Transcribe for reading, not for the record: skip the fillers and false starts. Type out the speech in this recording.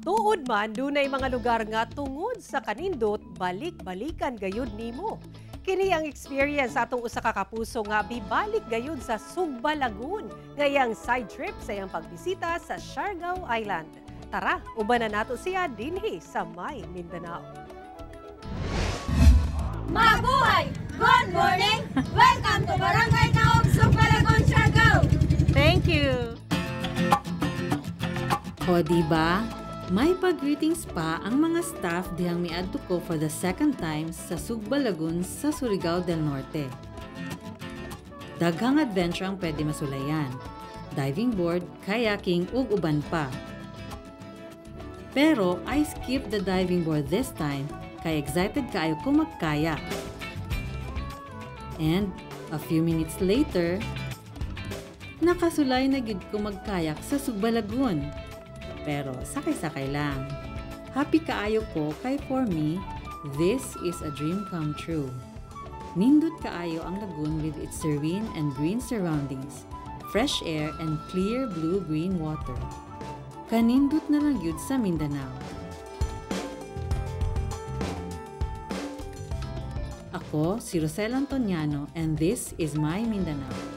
Tuod man, dunay mga lugar nga tungod sa kanindot, balik-balikan gayud nimo. Kini ang experience sa atong usa ka kapuso nga bibalik gayud sa Sugba Lagoon, ngayang side trip sa iyang pagbisita sa Siargao Island. Tara, ubanan nato siya dinhi sa May Mindanao. Mabuhay! Good morning! Welcome to Barangay Taob, Sugba Lagoon, Siargao! Thank you! O diba? May pag-greetings pa ang mga staff dihang miadto ko for the second time sa Sugba Lagoon sa Surigao del Norte. Daghang adventure ang pwede masulayan. Diving board, kayaking ug uban pa. Pero I skipped the diving board this time kay excited kaayo ko magkayak. And a few minutes later, nakasulay na gid ko magkayak sa Sugba Lagoon. Pero sakay-sakay lang. Happy kaayo ko kay for me, this is a dream come true. Nindot kaayo ang lagoon with its serene and green surroundings, fresh air and clear blue-green water. Kanindot na lang yun sa Mindanao. Ako si Rosel Antoniano and this is My Mindanao.